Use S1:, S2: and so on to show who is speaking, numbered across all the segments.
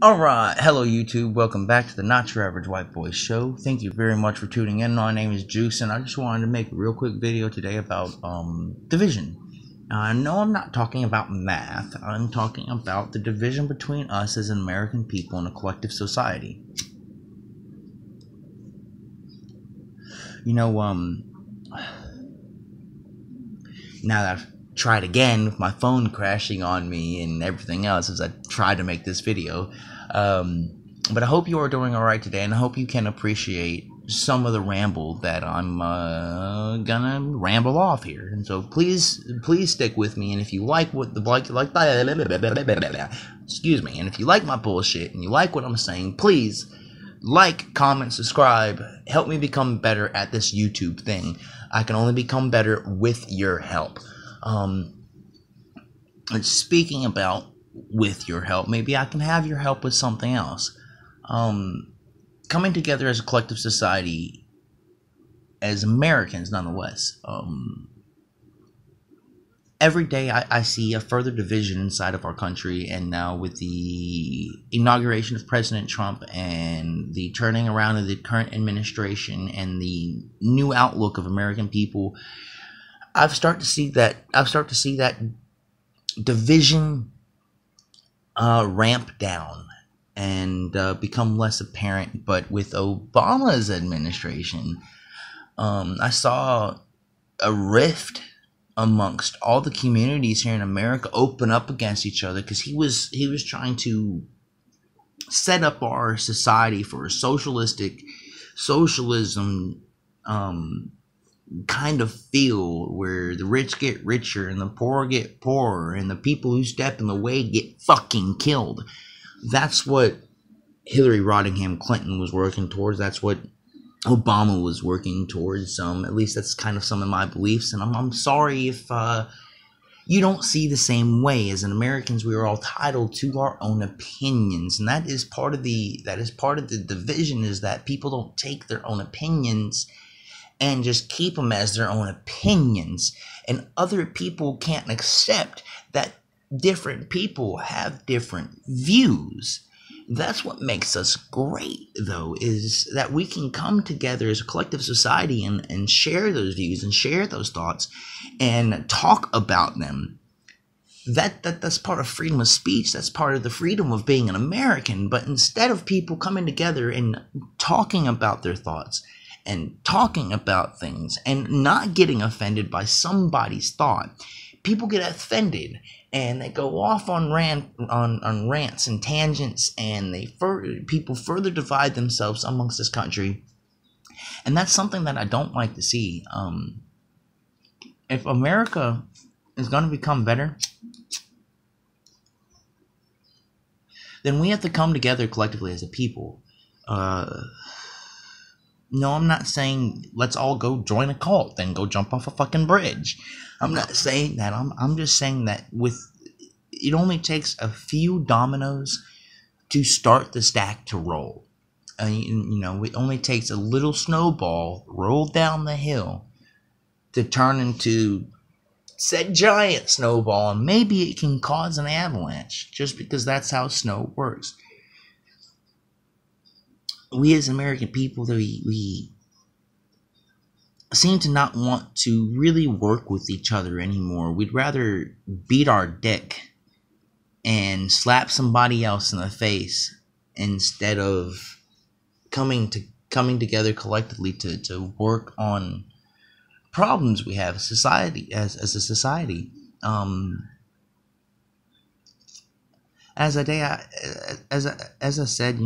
S1: Alright, hello YouTube, welcome back to the Not Your Average White Boy Show. Thank you very much for tuning in. My name is Juice, and I just wanted to make a real quick video today about division. No, I'm not talking about math. I'm talking about the division between us as an American people in a collective society. You know, now that I've tried again with my phone crashing on me and everything else as I tried to make this video, but I hope you are doing alright today, and I hope you can appreciate some of the ramble that I'm gonna ramble off here. And so please stick with me, and if you like what excuse me, and if you like my bullshit and you like what I'm saying, please like, comment, subscribe, help me become better at this YouTube thing. I can only become better with your help. And speaking about with your help, maybe I can have your help with something else. Coming together as a collective society, as Americans nonetheless, every day I see a further division inside of our country, and now with the inauguration of President Trump and the turning around of the current administration and the new outlook of American people, I've started to see that division ramp down and become less apparent. But with Obama's administration, I saw a rift amongst all the communities here in America open up against each other, because he was trying to set up our society for a socialism kind of feel, where the rich get richer and the poor get poorer, and the people who step in the way get fucking killed. That's what Hillary Rodham Clinton was working towards. That's what Obama was working towards. At least that's kind of some of my beliefs, and I'm sorry if you don't see the same way. As an Americans, we are all entitled to our own opinions, and that is part of the division, is that people don't take their own opinions and just keep them as their own opinions, and other people can't accept that different people have different views. That's what makes us great, though, is that we can come together as a collective society and share those views and share those thoughts and talk about them. That's part of freedom of speech. That's part of the freedom of being an American. But instead of people coming together and talking about their thoughts and talking about things and not getting offended by somebody's thought, people get offended and they go off on rants and tangents, and people further divide themselves amongst this country. And that's something that I don't like to see. If America is going to become better, then we have to come together collectively as a people. No, I'm not saying let's all go join a cult and go jump off a fucking bridge. I'm not saying that. I'm just saying that it only takes a few dominoes to start the stack to roll. It only takes a little snowball rolled down the hill to turn into said giant snowball, and maybe it can cause an avalanche, just because that's how snow works. We as American people, we seem to not want to really work with each other anymore. We'd rather beat our dick and slap somebody else in the face instead of coming together collectively to work on problems we have as a society. As I said,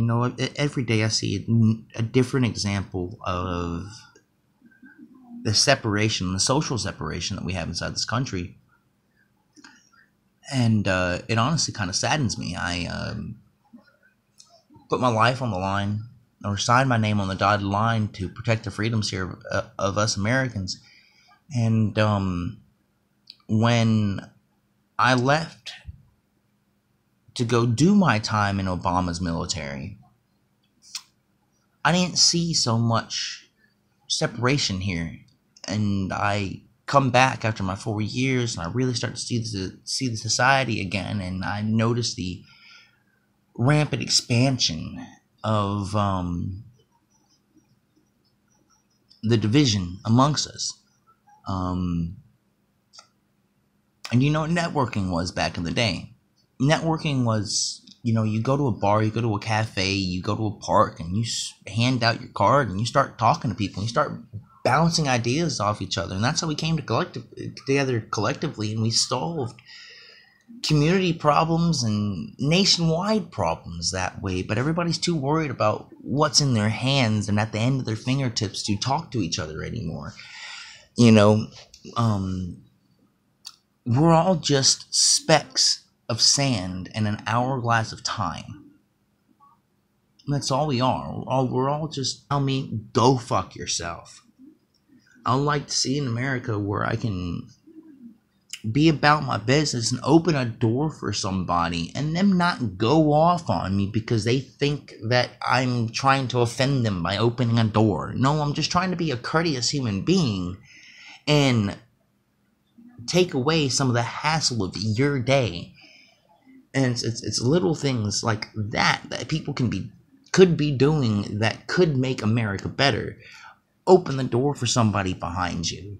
S1: every day I see a different example of the separation, the social separation that we have inside this country. And it honestly kind of saddens me. I put my life on the line, or signed my name on the dotted line to protect the freedoms here of us Americans. And when I left to go do my time in Obama's military, I didn't see so much separation here. And I come back after my 4 years, and I really start to see the society again, and I notice the rampant expansion of the division amongst us. And you know what networking was back in the day? Networking was, you go to a bar, you go to a cafe, you go to a park, and you hand out your card, and you start talking to people, and you start bouncing ideas off each other. And that's how we came together collectively, and we solved community problems and nationwide problems that way. But everybody's too worried about what's in their hands and at the end of their fingertips to talk to each other anymore. We're all just specks of sand in an hourglass of time. That's all we are. We're all just, go fuck yourself. I'd like to see in America where I can be about my business and open a door for somebody and them not go off on me because they think that I'm trying to offend them by opening a door. No, I'm just trying to be a courteous human being and take away some of the hassle of your day. And it's little things like that people could be doing that could make America better. Open the door for somebody behind you.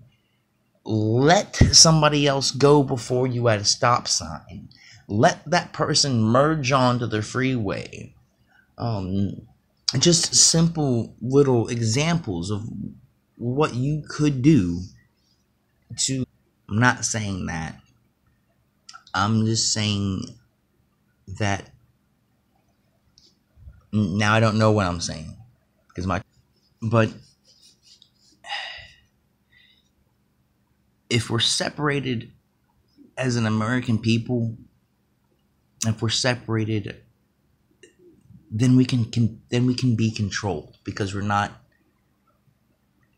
S1: Let somebody else go before you at a stop sign. Let that person merge onto the freeway. Just simple little examples of what you could do to... I'm not saying that. I'm just saying that now I don't know what I'm saying but if we're separated as an American people, if we're separated, then we can be controlled because we're not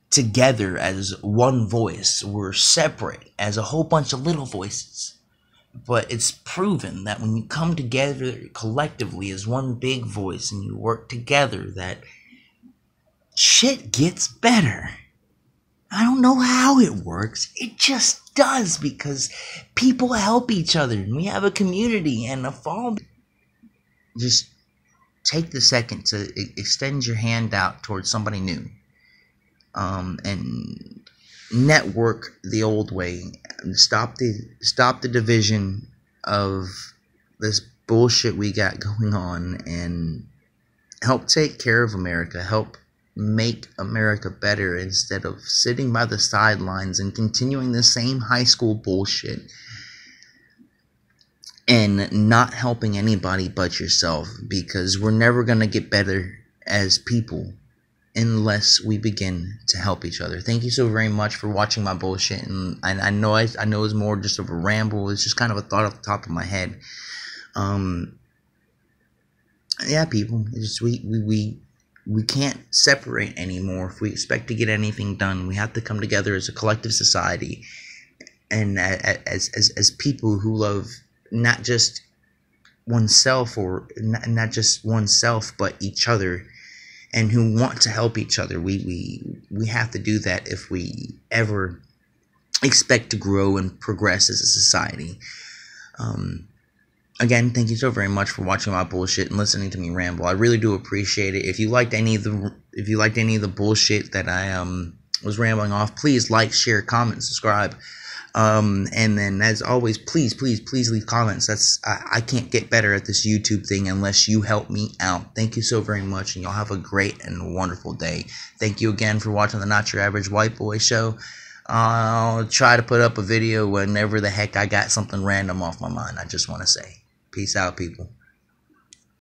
S1: together as one voice. We're separate as a whole bunch of little voices. But it's proven that when you come together collectively as one big voice and you work together, that shit gets better. I don't know how it works. It just does because people help each other and we have a community and a following. Just take the second to extend your hand out towards somebody new. And network the old way. Stop the division of this bullshit we got going on and help take care of America. Help make America better instead of sitting by the sidelines and continuing the same high school bullshit and not helping anybody but yourself, because we're never going to get better as people unless we begin to help each other. Thank you so very much for watching my bullshit, and I know it's more just of a ramble. It's just kind of a thought off the top of my head. Yeah, people, it's just we can't separate anymore. If we expect to get anything done, we have to come together as a collective society and as people who love not just oneself or not just oneself but each other, and who want to help each other. We have to do that if we ever expect to grow and progress as a society. Again, thank you so very much for watching my bullshit and listening to me ramble. I really do appreciate it. If you liked any of the bullshit that I was rambling off, please like, share, comment, subscribe. And then as always, please leave comments. I can't get better at this YouTube thing unless you help me out. Thank you so very much, and y'all have a great and wonderful day. Thank you again for watching the Not Your Average White Boy Show. I'll try to put up a video whenever the heck I got something random off my mind. I just want to say, peace out, people.